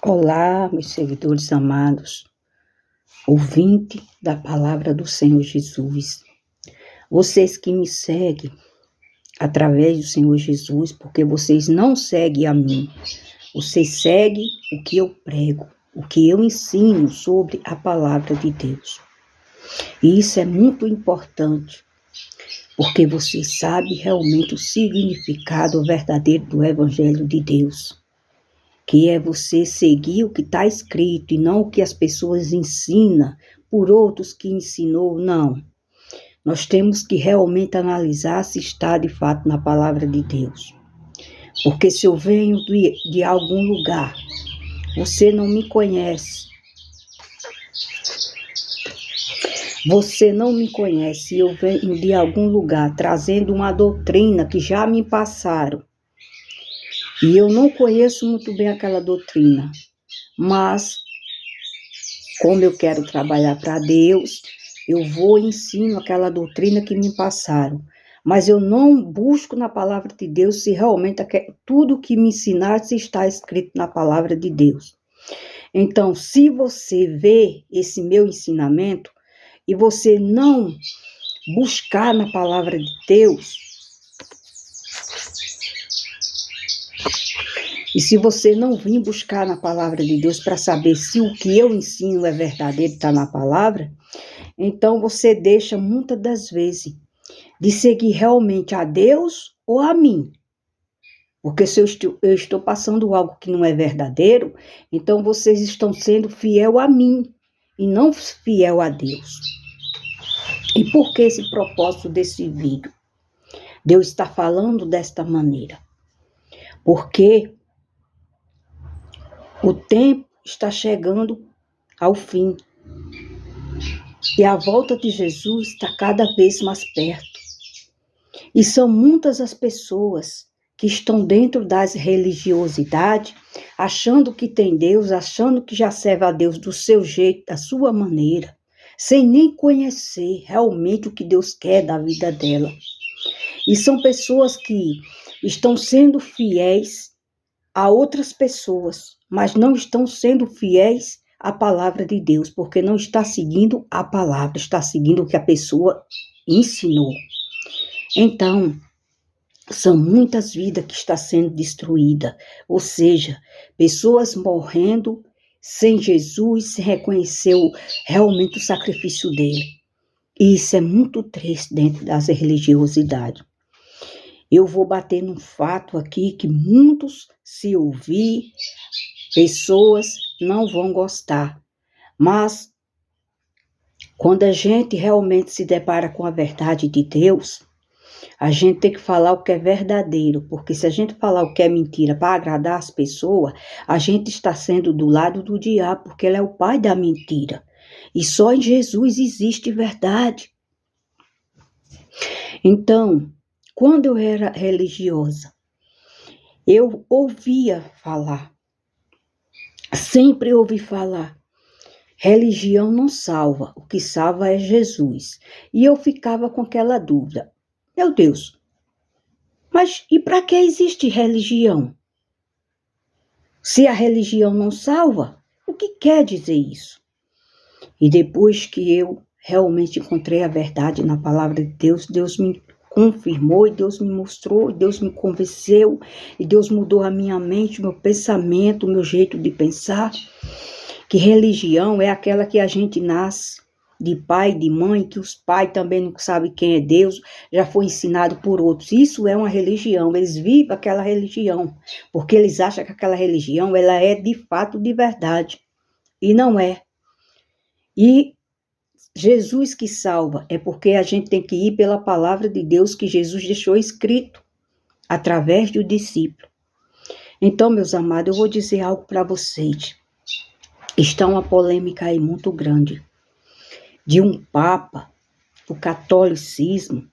Olá, meus seguidores amados, ouvinte da palavra do Senhor Jesus. Vocês que me seguem através do Senhor Jesus, porque vocês não seguem a mim, vocês seguem o que eu prego, o que eu ensino sobre a palavra de Deus. E isso é muito importante, porque vocês sabem realmente o significado verdadeiro do Evangelho de Deus. Que é você seguir o que está escrito e não o que as pessoas ensinam por outros que ensinou, não. Nós temos que realmente analisar se está de fato na palavra de Deus. Porque se eu venho de algum lugar, você não me conhece. Você não me conhece e eu venho de algum lugar trazendo uma doutrina que já me passaram. E eu não conheço muito bem aquela doutrina, mas como eu quero trabalhar para Deus, eu vou e ensino aquela doutrina que me passaram. Mas eu não busco na palavra de Deus se realmente tudo que me ensinar se está escrito na palavra de Deus. Então, se você vê esse meu ensinamento e você não buscar na palavra de Deus, e se você não vir buscar na palavra de Deus para saber se o que eu ensino é verdadeiro, está na palavra, então você deixa muitas das vezes de seguir realmente a Deus ou a mim. Porque se eu estou passando algo que não é verdadeiro, então vocês estão sendo fiel a mim e não fiel a Deus. E por que esse propósito desse vídeo? Deus está falando desta maneira. Porque o tempo está chegando ao fim. E a volta de Jesus está cada vez mais perto. E são muitas as pessoas que estão dentro das religiosidades, achando que tem Deus, achando que já serve a Deus do seu jeito, da sua maneira, sem nem conhecer realmente o que Deus quer da vida dela. E são pessoas que estão sendo fiéis a outras pessoas, mas não estão sendo fiéis à palavra de Deus, porque não está seguindo a palavra, está seguindo o que a pessoa ensinou. Então, são muitas vidas que estão sendo destruídas, ou seja, pessoas morrendo sem Jesus, sem reconhecer realmente o sacrifício dele. E isso é muito triste dentro das religiosidades. Eu vou bater num fato aqui que muitos, se ouvir, pessoas não vão gostar. Mas, quando a gente realmente se depara com a verdade de Deus, a gente tem que falar o que é verdadeiro, porque se a gente falar o que é mentira para agradar as pessoas, a gente está sendo do lado do diabo, porque ele é o pai da mentira. E só em Jesus existe verdade. Então, quando eu era religiosa, eu ouvia falar, sempre ouvi falar, religião não salva, o que salva é Jesus. E eu ficava com aquela dúvida, meu Deus, mas e para que existe religião? Se a religião não salva, o que quer dizer isso? E depois que eu realmente encontrei a verdade na palavra de Deus, Deus me confirmou, e Deus me mostrou, e Deus me convenceu, e Deus mudou a minha mente, o meu pensamento, o meu jeito de pensar, que religião é aquela que a gente nasce de pai e de mãe, que os pais também não sabem quem é Deus, já foi ensinado por outros. Isso é uma religião, eles vivem aquela religião, porque eles acham que aquela religião ela é de fato de verdade, e não é. E Jesus que salva, é porque a gente tem que ir pela palavra de Deus que Jesus deixou escrito, através do discípulo. Então, meus amados, eu vou dizer algo para vocês. Está uma polêmica aí muito grande, de um papa, o catolicismo,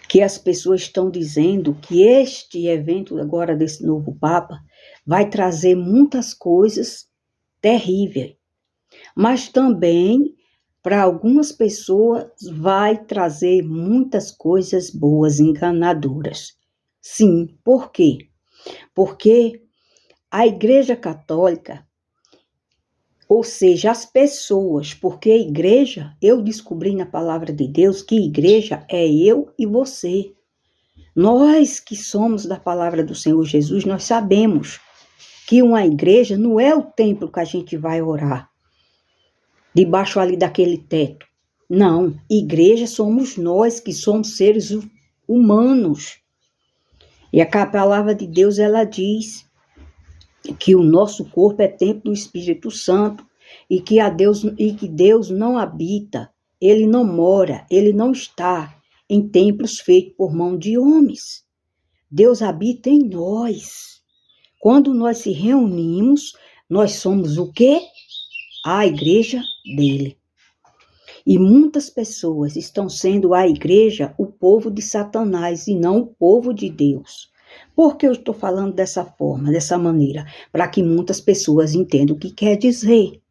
que as pessoas estão dizendo que este evento agora desse novo papa vai trazer muitas coisas terríveis, mas também para algumas pessoas vai trazer muitas coisas boas, enganadoras. Sim, por quê? Porque A Igreja Católica, ou seja, as pessoas, porque a igreja, eu descobri na palavra de Deus que igreja é eu e você. Nós que somos da palavra do Senhor Jesus, nós sabemos que uma igreja não é o templo que a gente vai orar, debaixo ali daquele teto. Não, igreja somos nós que somos seres humanos. E a palavra de Deus, ela diz que o nosso corpo é templo do Espírito Santo e que Deus não habita, ele não mora, ele não está em templos feitos por mão de homens. Deus habita em nós. Quando nós se reunimos, nós somos o quê? A igreja dele. E muitas pessoas estão sendo a igreja o povo de Satanás e não o povo de Deus. Por que eu estou falando dessa forma, dessa maneira? Para que muitas pessoas entendam o que quer dizer.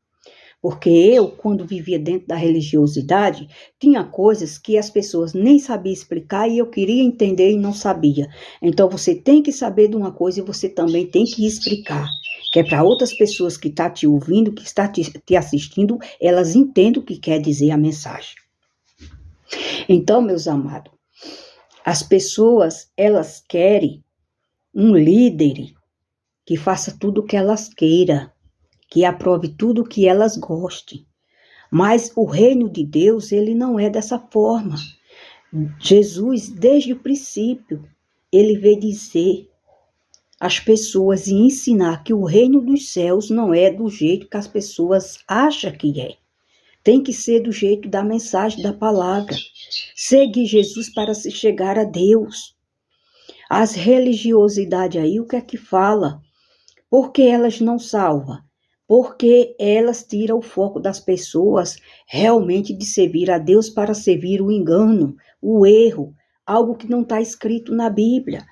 Porque eu, quando vivia dentro da religiosidade, tinha coisas que as pessoas nem sabiam explicar e eu queria entender e não sabia. Então, você tem que saber de uma coisa e você também tem que explicar. Que é para outras pessoas que estão te ouvindo, que estão te assistindo, elas entendam o que quer dizer a mensagem. Então, meus amados, as pessoas, elas querem um líder que faça tudo o que elas queiram, que aprove tudo o que elas gostem. Mas o reino de Deus, ele não é dessa forma. Jesus, desde o princípio, ele veio dizer às pessoas e ensinar que o reino dos céus não é do jeito que as pessoas acham que é. Tem que ser do jeito da mensagem da palavra. Seguir Jesus para se chegar a Deus. As religiosidades aí, o que é que fala? Porque elas não salvam? Porque elas tiram o foco das pessoas realmente de servir a Deus para servir o engano, o erro, algo que não está escrito na Bíblia.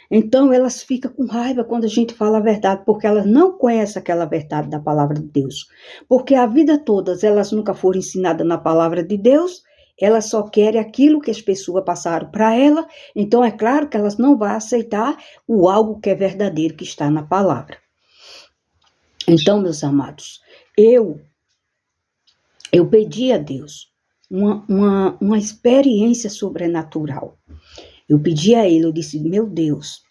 Então elas ficam com raiva quando a gente fala a verdade, porque elas não conhecem aquela verdade da palavra de Deus. Porque a vida toda elas nunca foram ensinadas na palavra de Deus, elas só querem aquilo que as pessoas passaram para ela, então é claro que elas não vão aceitar o algo que é verdadeiro que está na palavra. Então, meus amados, eu pedi a Deus uma experiência sobrenatural. Eu pedi a Ele, eu disse, meu Deus,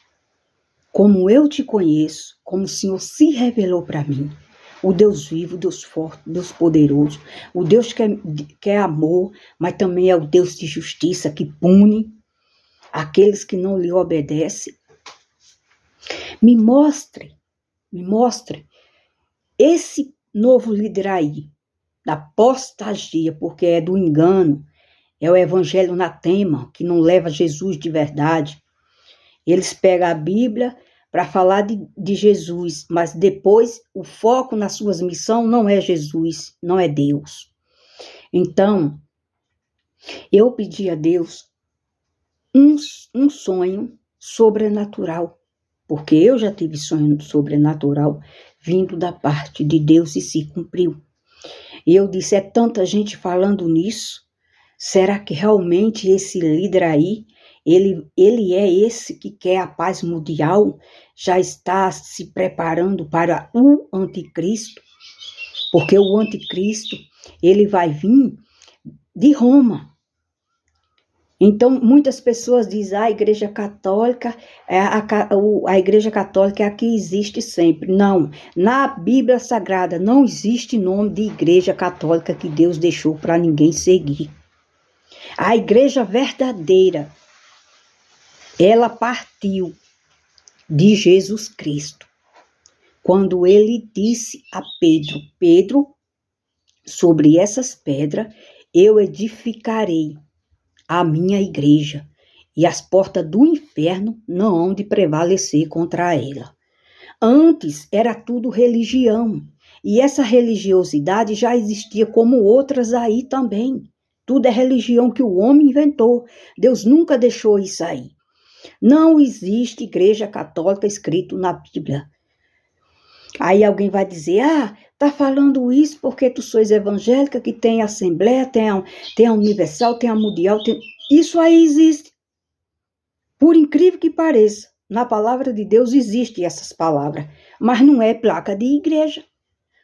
como eu te conheço, como o Senhor se revelou para mim, o Deus vivo, o Deus forte, o Deus poderoso, o Deus que é amor, mas também é o Deus de justiça, que pune aqueles que não lhe obedecem. Me mostre esse novo líder aí, da apostasia, porque é do engano, é o evangelho anatema, que não leva Jesus de verdade. Eles pegam a Bíblia para falar de Jesus, mas depois o foco nas suas missões não é Jesus, não é Deus. Então, eu pedi a Deus um sonho sobrenatural, porque eu já tive sonho sobrenatural vindo da parte de Deus e se cumpriu. E eu disse, é tanta gente falando nisso, será que realmente esse líder aí, ele é esse que quer a paz mundial, já está se preparando para o anticristo? Porque o anticristo, ele vai vir de Roma. Então, muitas pessoas dizem, a igreja católica, a igreja católica é a que existe sempre. Não, na Bíblia Sagrada não existe nome de igreja católica que Deus deixou para ninguém seguir. A igreja verdadeira, ela partiu de Jesus Cristo. Quando ele disse a Pedro, sobre essas pedras, eu edificarei a minha igreja, e as portas do inferno não hão de prevalecer contra ela. Antes era tudo religião, e essa religiosidade já existia como outras aí também. Tudo é religião que o homem inventou. Deus nunca deixou isso aí. Não existe igreja católica escrito na Bíblia. Aí alguém vai dizer, tá falando isso porque tu sois evangélica, que tem a Assembleia, tem a Universal, tem a Mundial, isso aí existe. Por incrível que pareça, na palavra de Deus existem essas palavras, mas não é placa de igreja.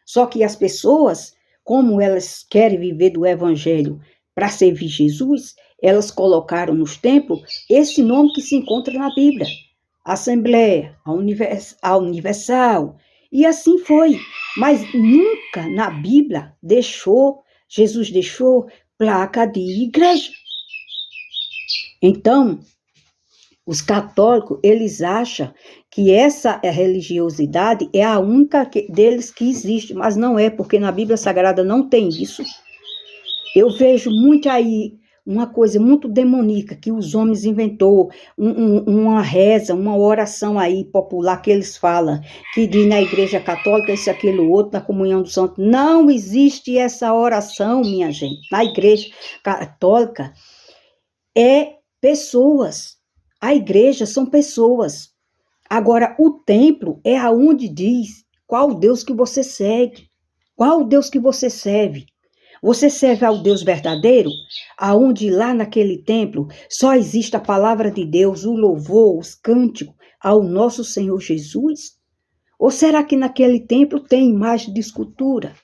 Só que as pessoas, como elas querem viver do evangelho para servir Jesus, elas colocaram nos templos esse nome que se encontra na Bíblia. Assembleia, a Universal, e assim foi. Mas nunca na Bíblia Jesus deixou placa de igreja. Então, os católicos, eles acham que essa religiosidade é a única deles que existe, mas não é, porque na Bíblia Sagrada não tem isso. Eu vejo muito aí uma coisa muito demoníaca que os homens inventou, uma reza, uma oração aí popular que eles falam, que diz na igreja católica isso, aquilo, outro, na comunhão do santo. Não existe essa oração, minha gente. Na igreja católica é pessoas. A igreja são pessoas. Agora, o templo é aonde diz qual Deus que você segue, qual Deus que você serve. Você serve ao Deus verdadeiro, aonde lá naquele templo só existe a palavra de Deus, o louvor, os cânticos ao nosso Senhor Jesus? Ou será que naquele templo tem imagem de escultura?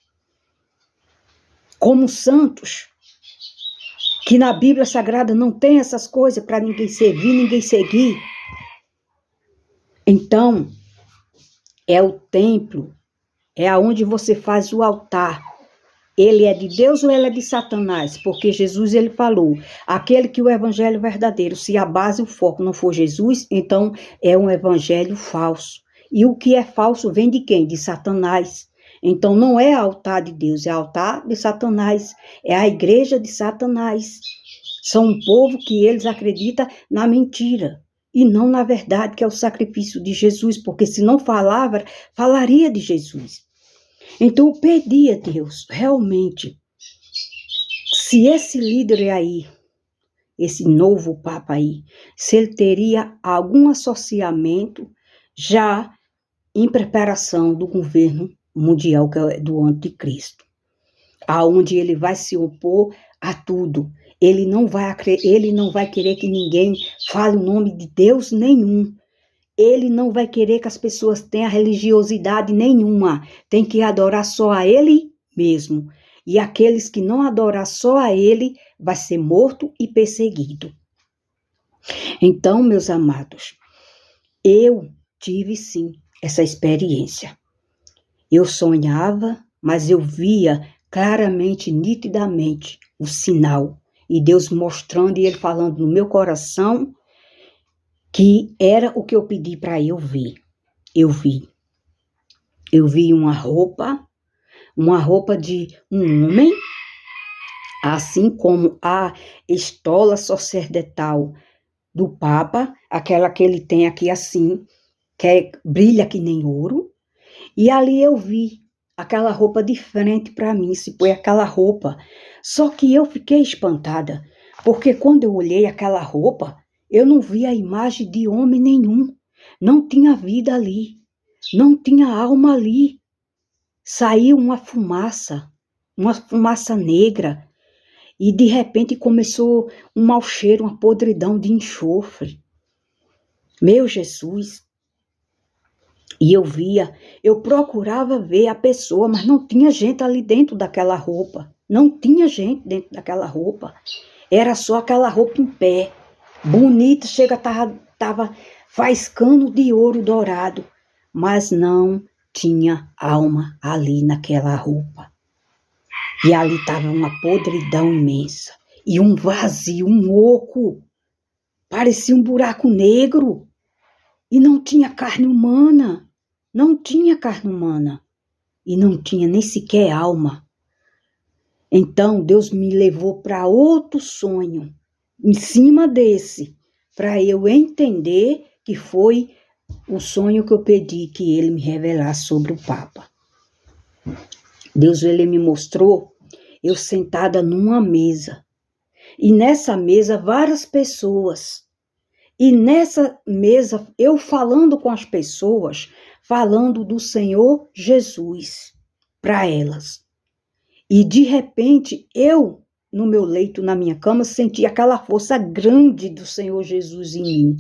Como santos, que na Bíblia Sagrada não tem essas coisas para ninguém servir, ninguém seguir. Então, é o templo, é aonde você faz o altar. Ele é de Deus ou ele é de Satanás? Porque Jesus, ele falou, aquele que o evangelho verdadeiro, se a base, o foco não for Jesus, então é um evangelho falso. E o que é falso vem de quem? De Satanás. Então não é altar de Deus, é altar de Satanás. É a igreja de Satanás. São um povo que eles acreditam na mentira e não na verdade, que é o sacrifício de Jesus, porque se não falava, falaria de Jesus. Então, eu pedi a Deus, realmente, se esse líder aí, esse novo Papa aí, se ele teria algum associamento já em preparação do governo mundial, que é do anticristo, aonde ele vai se opor a tudo. Ele não vai querer que ninguém fale o nome de Deus nenhum. Ele não vai querer que as pessoas tenham religiosidade nenhuma. Tem que adorar só a ele mesmo. E aqueles que não adorar só a ele, vai ser morto e perseguido. Então, meus amados, eu tive sim essa experiência. Eu sonhava, mas eu via claramente, nitidamente, o sinal. E Deus mostrando e ele falando no meu coração que era o que eu pedi para eu ver. Eu vi uma roupa de um homem, assim como a estola sacerdotal do Papa, aquela que ele tem aqui assim, que brilha que nem ouro, e ali eu vi aquela roupa diferente para mim, se foi aquela roupa. Só que eu fiquei espantada, porque quando eu olhei aquela roupa, eu não vi a imagem de homem nenhum. Não tinha vida ali. Não tinha alma ali. Saiu uma fumaça negra. E de repente começou um mau cheiro, uma podridão de enxofre. Meu Jesus. E eu procurava ver a pessoa, mas não tinha gente ali dentro daquela roupa. Não tinha gente dentro daquela roupa. Era só aquela roupa em pé. Bonita, tava faiscando de ouro dourado, mas não tinha alma ali naquela roupa. E ali estava uma podridão imensa, e um vazio, um oco, parecia um buraco negro, e não tinha carne humana, e não tinha nem sequer alma. Então Deus me levou para outro sonho, em cima desse, para eu entender que foi o sonho que eu pedi que ele me revelasse sobre o Papa. Deus, ele me mostrou eu sentada numa mesa, e nessa mesa várias pessoas, e nessa mesa eu falando com as pessoas, falando do Senhor Jesus para elas. E de repente eu, no meu leito, na minha cama, senti aquela força grande do Senhor Jesus em mim.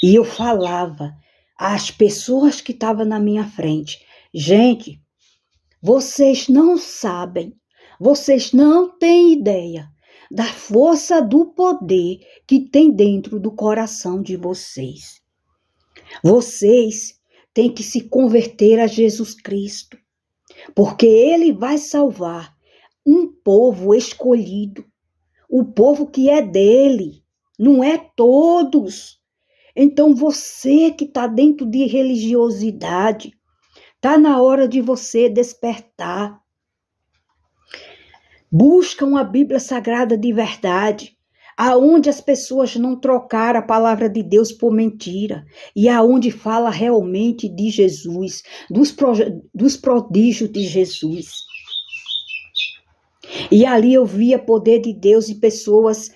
E eu falava às pessoas que estavam na minha frente: gente, vocês não sabem, vocês não têm ideia da força do poder que tem dentro do coração de vocês. Vocês têm que se converter a Jesus Cristo, porque Ele vai salvar um povo escolhido, o povo que é dele, não é todos. Então você que está dentro de religiosidade, está na hora de você despertar. Busca uma Bíblia Sagrada de verdade, aonde as pessoas não trocaram a palavra de Deus por mentira, e aonde fala realmente de Jesus, dos prodígios de Jesus. E ali eu via poder de Deus e pessoas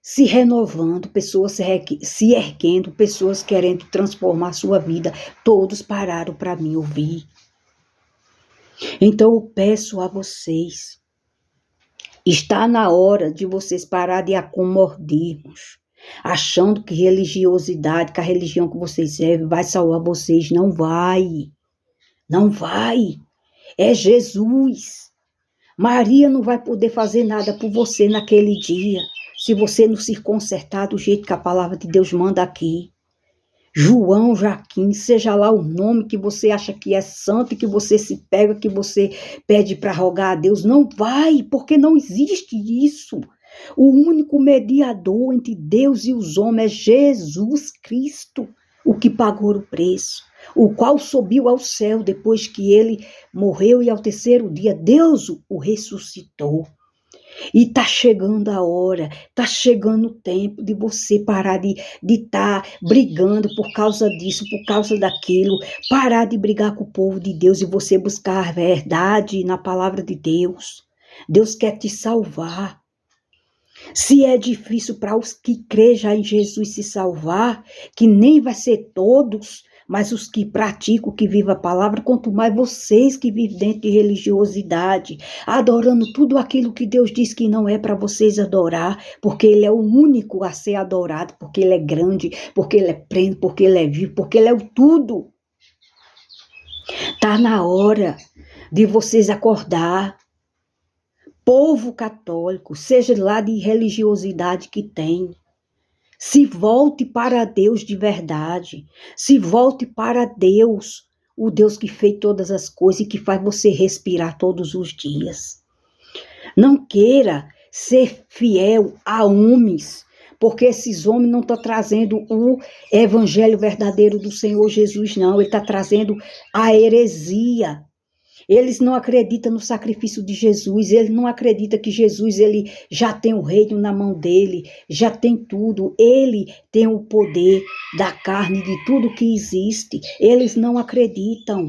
se renovando, pessoas se erguendo, pessoas querendo transformar sua vida. Todos pararam para me ouvir. Então eu peço a vocês, está na hora de vocês parar de acomordirmos, achando que religiosidade, que a religião que vocês servem vai salvar vocês. Não vai. Não vai. É Jesus. Maria não vai poder fazer nada por você naquele dia, se você não se consertar do jeito que a palavra de Deus manda aqui. João, Jaquim, seja lá o nome que você acha que é santo, que você se pega, que você pede para rogar a Deus, não vai, porque não existe isso. O único mediador entre Deus e os homens é Jesus Cristo, o que pagou o preço, o qual subiu ao céu depois que ele morreu e ao terceiro dia Deus o ressuscitou. E está chegando a hora, está chegando o tempo de você parar de estar brigando por causa disso, por causa daquilo, parar de brigar com o povo de Deus e você buscar a verdade na palavra de Deus. Deus quer te salvar. Se é difícil para os que creem já em Jesus se salvar, que nem vai ser todos, mas os que praticam, que vivem a palavra, quanto mais vocês que vivem dentro de religiosidade, adorando tudo aquilo que Deus diz que não é para vocês adorar, porque Ele é o único a ser adorado, porque Ele é grande, porque Ele é pleno, porque Ele é vivo, porque Ele é o tudo. Está na hora de vocês acordar. Povo católico, seja lá de religiosidade que tem, se volte para Deus de verdade, se volte para Deus, o Deus que fez todas as coisas e que faz você respirar todos os dias. Não queira ser fiel a homens, porque esses homens não estão trazendo o evangelho verdadeiro do Senhor Jesus, não. Ele está trazendo a heresia. Eles não acreditam no sacrifício de Jesus, eles não acreditam que Jesus ele já tem o reino na mão dele, já tem tudo, ele tem o poder da carne, de tudo que existe. Eles não acreditam,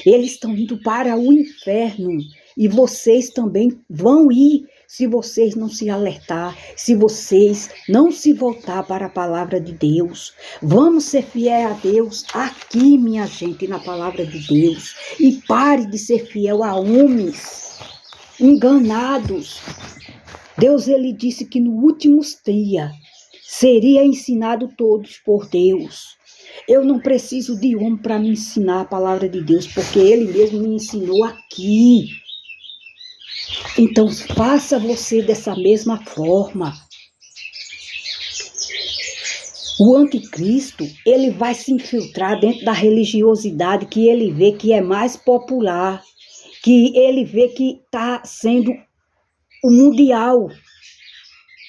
eles estão indo para o inferno e vocês também vão ir se vocês não se alertar, se vocês não se voltar para a palavra de Deus. Vamos ser fiel a Deus aqui, minha gente, na palavra de Deus. E pare de ser fiel a homens enganados. Deus, ele disse que no último dia seria ensinado todos por Deus. Eu não preciso de homem para me ensinar a palavra de Deus, porque ele mesmo me ensinou aqui. Então, faça você dessa mesma forma. O anticristo, ele vai se infiltrar dentro da religiosidade que ele vê que é mais popular, que ele vê que está sendo o mundial,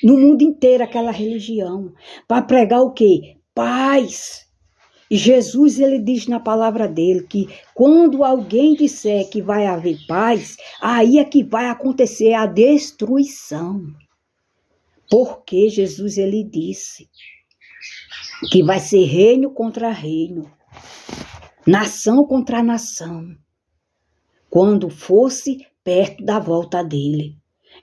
no mundo inteiro aquela religião, para pregar o quê? Paz. E Jesus, ele diz na palavra dele que quando alguém disser que vai haver paz, aí é que vai acontecer a destruição. Porque Jesus, ele disse que vai ser reino contra reino, nação contra nação, quando fosse perto da volta dele.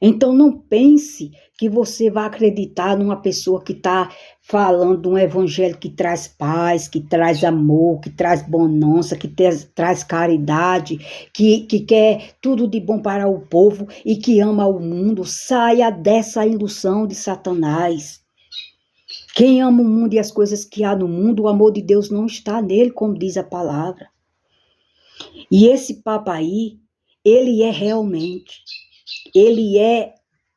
Então não pense que você vai acreditar numa pessoa que está falando de um evangelho que traz paz, que traz amor, que traz bonança, que traz caridade, que quer tudo de bom para o povo e que ama o mundo. Saia dessa ilusão de Satanás. Quem ama o mundo e as coisas que há no mundo, o amor de Deus não está nele, como diz a palavra. E esse Papa aí, ele é realmente, ele é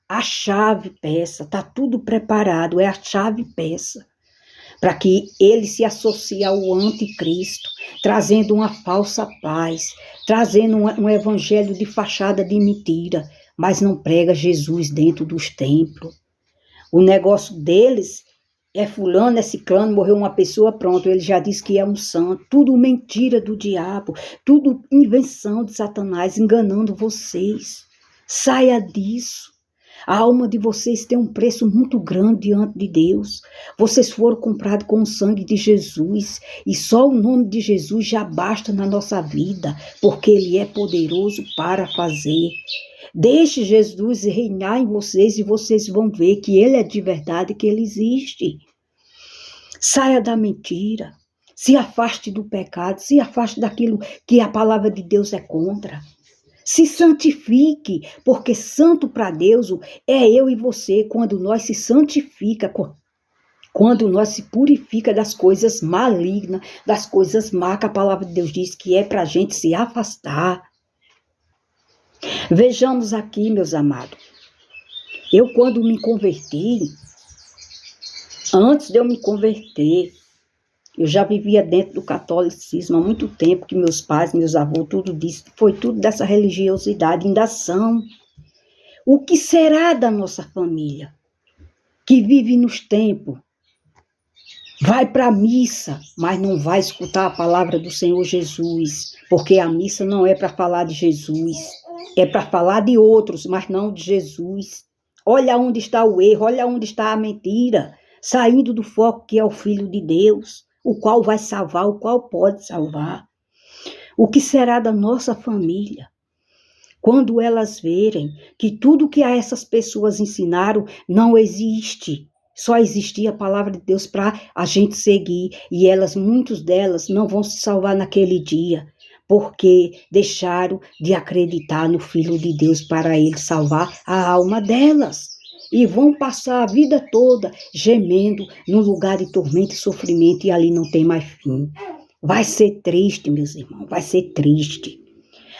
a chave peça, está tudo preparado, é a chave peça, para que ele se associe ao anticristo, trazendo uma falsa paz, trazendo um evangelho de fachada de mentira, mas não prega Jesus dentro dos templos. O negócio deles é fulano, é ciclano, morreu uma pessoa, pronto, ele já diz que é um santo. Tudo mentira do diabo, tudo invenção de Satanás, enganando vocês. Saia disso. A alma de vocês tem um preço muito grande diante de Deus. Vocês foram comprados com o sangue de Jesus. E só o nome de Jesus já basta na nossa vida, porque Ele é poderoso para fazer. Deixe Jesus reinar em vocês e vocês vão ver que Ele é de verdade, que Ele existe. Saia da mentira. Se afaste do pecado. Se afaste daquilo que a palavra de Deus é contra. Se santifique, porque santo para Deus é eu e você, quando nós se santifica, quando nós se purifica das coisas malignas, das coisas má, que a palavra de Deus diz que é para a gente se afastar. Vejamos aqui, meus amados, eu quando me converti, antes de eu me converter, eu já vivia dentro do catolicismo há muito tempo, que meus pais, meus avós, tudo disso, foi tudo dessa religiosidade, ainda são. O que será da nossa família, que vive nos templos, vai para a missa, mas não vai escutar a palavra do Senhor Jesus, porque a missa não é para falar de Jesus, é para falar de outros, mas não de Jesus. Olha onde está o erro, olha onde está a mentira, saindo do foco que é o Filho de Deus, o qual vai salvar, o qual pode salvar. O que será da nossa família? Quando elas verem que tudo que a essas pessoas ensinaram não existe, só existia a palavra de Deus para a gente seguir, e elas, muitas delas, não vão se salvar naquele dia, porque deixaram de acreditar no Filho de Deus para ele salvar a alma delas. E vão passar a vida toda gemendo num lugar de tormento e sofrimento, e ali não tem mais fim. Vai ser triste, meus irmãos, vai ser triste.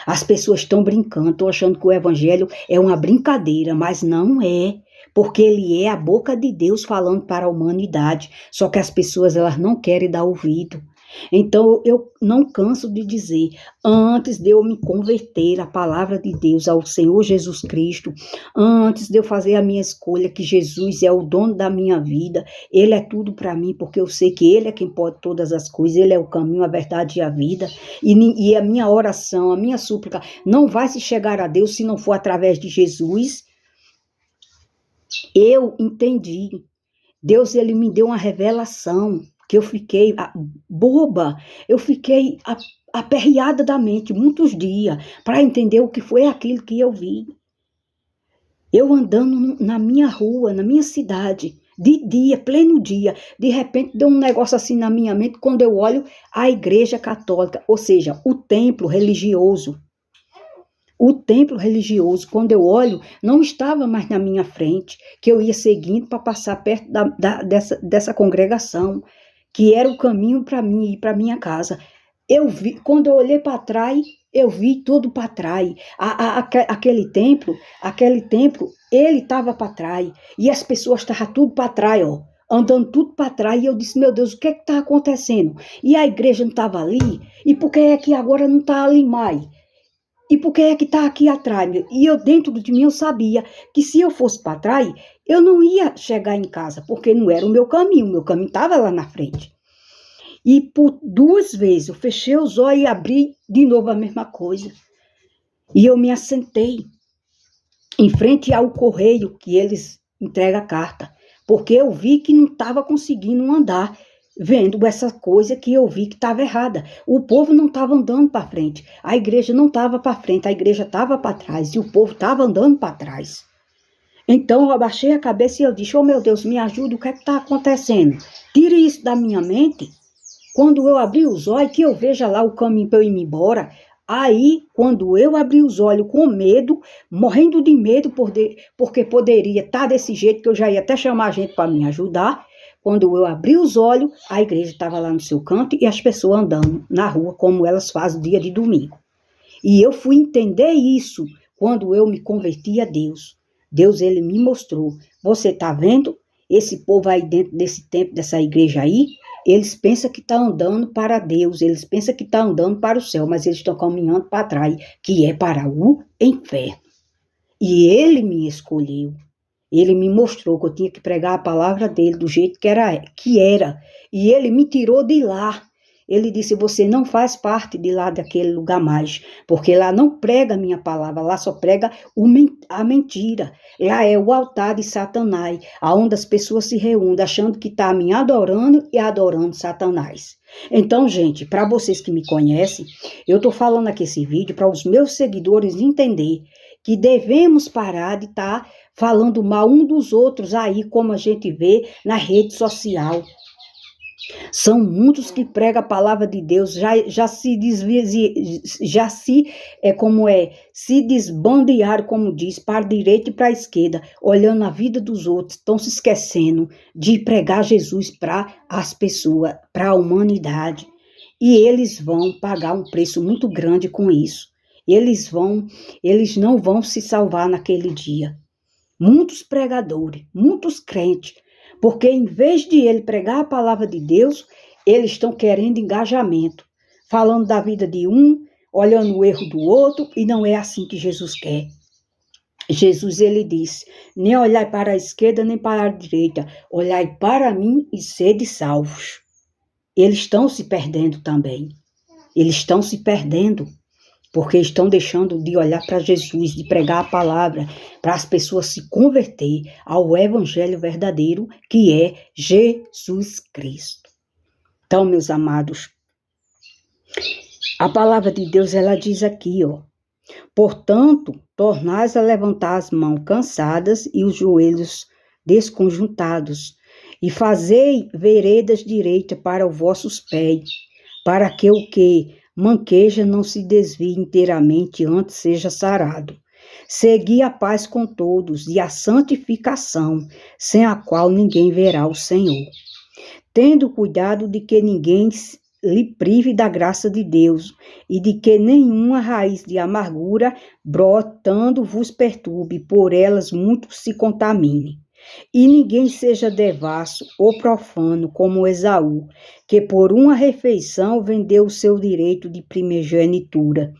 As pessoas estão brincando, estão achando que o evangelho é uma brincadeira, mas não é, porque ele é a boca de Deus falando para a humanidade, só que as pessoas elas não querem dar ouvido. Então eu não canso de dizer, antes de eu me converter à palavra de Deus, ao Senhor Jesus Cristo, antes de eu fazer a minha escolha, que Jesus é o dono da minha vida, Ele é tudo para mim, porque eu sei que Ele é quem pode todas as coisas, Ele é o caminho, a verdade e a vida, e a minha oração, a minha súplica não vai se chegar a Deus se não for através de Jesus. Eu entendi, Deus ele me deu uma revelação, que eu fiquei boba, eu fiquei aperreada da mente muitos dias para entender o que foi aquilo que eu vi. Eu andando na minha rua, na minha cidade, de dia, pleno dia, de repente deu um negócio assim na minha mente, quando eu olho a igreja católica, ou seja, o templo religioso. O templo religioso, quando eu olho, não estava mais na minha frente, que eu ia seguindo para passar perto dessa congregação, que era o caminho para mim ir para minha casa. Eu vi, quando eu olhei para trás, eu vi tudo para trás. Aquele templo, ele estava para trás, e as pessoas estavam tudo para trás, ó, andando tudo para trás, e eu disse, meu Deus, o que está acontecendo? E a igreja não estava ali, e por que é que agora não está ali mais? E por que é que está aqui atrás? E eu, dentro de mim, eu sabia que se eu fosse para trás, eu não ia chegar em casa, porque não era o meu caminho estava lá na frente. E por 2 vezes eu fechei os olhos e abri de novo a mesma coisa. E eu me assentei em frente ao correio que eles entregam a carta, porque eu vi que não estava conseguindo andar, vendo essa coisa que eu vi que estava errada. O povo não estava andando para frente, a igreja não estava para frente, a igreja estava para trás e o povo estava andando para trás. Então eu abaixei a cabeça e eu disse, oh meu Deus, me ajuda, o que é que está acontecendo? Tire isso da minha mente. Quando eu abri os olhos, que eu veja lá o caminho para eu ir embora, aí, quando eu abri os olhos com medo, morrendo de medo, porque poderia estar desse jeito, que eu já ia até chamar a gente para me ajudar, quando eu abri os olhos, a igreja estava lá no seu canto e as pessoas andando na rua, como elas fazem dia de domingo. E eu fui entender isso quando eu me converti a Deus. Deus, ele me mostrou. Você está vendo esse povo aí dentro desse templo, dessa igreja aí? Eles pensam que estão andando para Deus, eles pensam que estão andando para o céu, mas eles estão caminhando para trás, que é para o inferno. E ele me escolheu. Ele me mostrou que eu tinha que pregar a palavra dele do jeito que era. E ele me tirou de lá. Ele disse, você não faz parte de lá daquele lugar mais, porque lá não prega a minha palavra, lá só prega a mentira. Lá é o altar de Satanás, onde as pessoas se reúnem achando que está me adorando e adorando Satanás. Então, gente, para vocês que me conhecem, eu estou falando aqui esse vídeo para os meus seguidores entender que devemos parar de estar falando mal um dos outros aí, como a gente vê na rede social. São muitos que pregam a palavra de Deus, se desbandearam, como diz, para a direita e para a esquerda, olhando a vida dos outros, estão se esquecendo de pregar Jesus para as pessoas, para a humanidade. E eles vão pagar um preço muito grande com isso. Eles não vão se salvar naquele dia. Muitos pregadores, muitos crentes, porque em vez de ele pregar a palavra de Deus, eles estão querendo engajamento, falando da vida de um, olhando o erro do outro, e não é assim que Jesus quer. Jesus, ele disse, nem olhai para a esquerda nem para a direita, olhai para mim e sede salvos. Eles estão se perdendo também. Eles estão se perdendo. Porque estão deixando de olhar para Jesus, de pregar a palavra, para as pessoas se converter ao evangelho verdadeiro, que é Jesus Cristo. Então, meus amados, a palavra de Deus, ela diz aqui, portanto, tornais a levantar as mãos cansadas e os joelhos desconjuntados, e fazei veredas direitas para os vossos pés, para que o que manqueja não se desvie inteiramente, antes seja sarado. Segui a paz com todos e a santificação, sem a qual ninguém verá o Senhor. Tendo cuidado de que ninguém lhe prive da graça de Deus, e de que nenhuma raiz de amargura brotando vos perturbe, por elas muito se contamine. E ninguém seja devasso ou profano como Esaú, que por uma refeição vendeu o seu direito de primogenitura.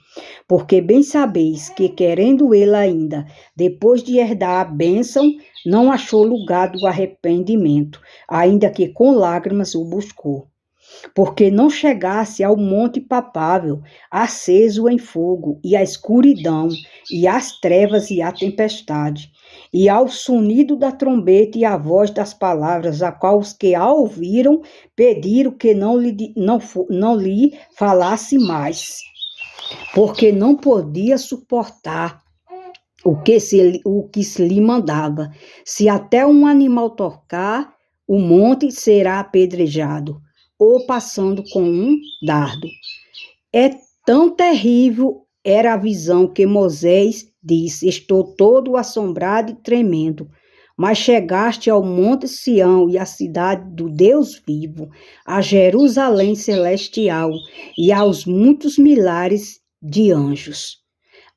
Porque bem sabeis que, querendo ele ainda, depois de herdar a bênção, não achou lugar do arrependimento, ainda que com lágrimas o buscou. Porque não chegasse ao monte papável, aceso em fogo, e a escuridão, e as trevas e a tempestade, e ao sonido da trombeta e a voz das palavras, a qual os que a ouviram pediram que não lhe falasse mais, porque não podia suportar o que se lhe mandava. Se até um animal tocar, o monte será apedrejado, ou passando com um dardo. É tão terrível era a visão que Moisés disse, estou todo assombrado e tremendo. Mas chegaste ao monte Sião e à cidade do Deus vivo, a Jerusalém celestial e aos muitos milhares de anjos,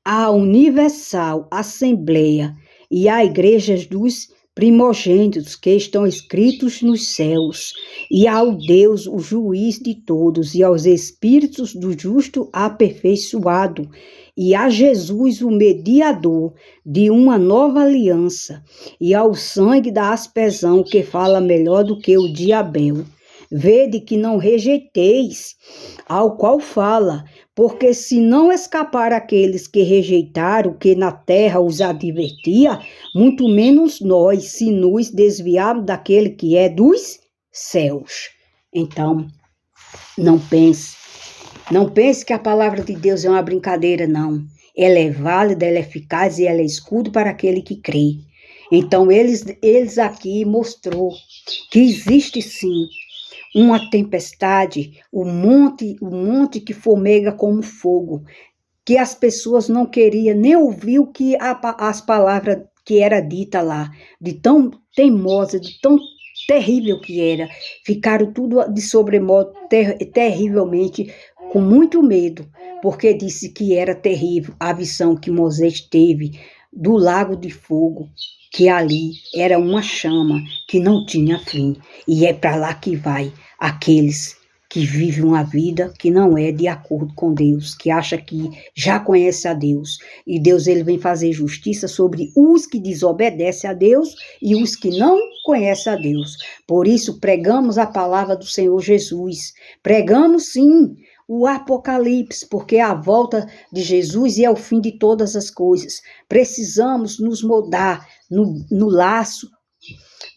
à universal assembleia e à igreja dos primogênitos que estão escritos nos céus, e ao Deus, o juiz de todos, e aos espíritos do justo aperfeiçoado, e a Jesus, o mediador de uma nova aliança, e ao sangue da aspersão, que fala melhor do que o de Abel. Vede que não rejeiteis ao qual fala, porque se não escapar aqueles que rejeitaram, que na terra os advertia, muito menos nós, se nos desviarmos daquele que é dos céus. Então, não pense que a palavra de Deus é uma brincadeira, não. Ela é válida, ela é eficaz e ela é escudo para aquele que crê. Então, eles aqui mostrou que existe sim uma tempestade, o monte que fomega como fogo, que as pessoas não queriam nem ouvir o que as palavras que era dita lá, de tão teimosa, de tão terrível que era. Ficaram tudo de sobremodo terrivelmente com muito medo, porque disse que era terrível a visão que Moisés teve do lago de fogo, que ali era uma chama que não tinha fim. E é para lá que vai aqueles que vivem uma vida que não é de acordo com Deus, que acha que já conhece a Deus. E Deus ele vem fazer justiça sobre os que desobedecem a Deus e os que não conhecem a Deus. Por isso, pregamos a palavra do Senhor Jesus. Pregamos, sim, o Apocalipse, porque é a volta de Jesus e é o fim de todas as coisas. Precisamos nos moldar no laço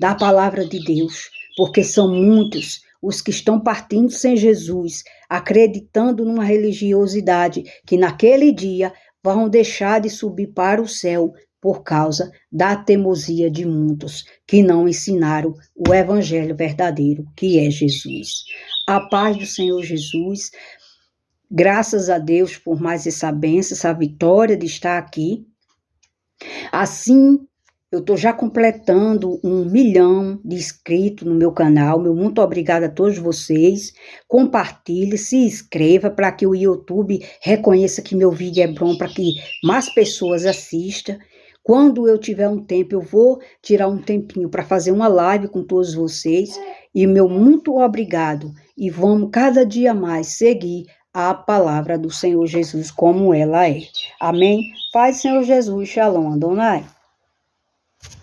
da palavra de Deus, porque são muitos os que estão partindo sem Jesus, acreditando numa religiosidade que naquele dia vão deixar de subir para o céu por causa da teimosia de muitos que não ensinaram o evangelho verdadeiro, que é Jesus. A paz do Senhor Jesus, graças a Deus por mais essa bênção, essa vitória de estar aqui. Assim, eu estou já completando 1 milhão de inscritos no meu canal. Meu muito obrigada a todos vocês. Compartilhe, se inscreva para que o YouTube reconheça que meu vídeo é bom, para que mais pessoas assistam. Quando eu tiver um tempo, eu vou tirar um tempinho para fazer uma live com todos vocês. E meu muito obrigado. E vamos cada dia mais seguir a palavra do Senhor Jesus como ela é. Amém? Paz, Senhor Jesus. Shalom, Adonai.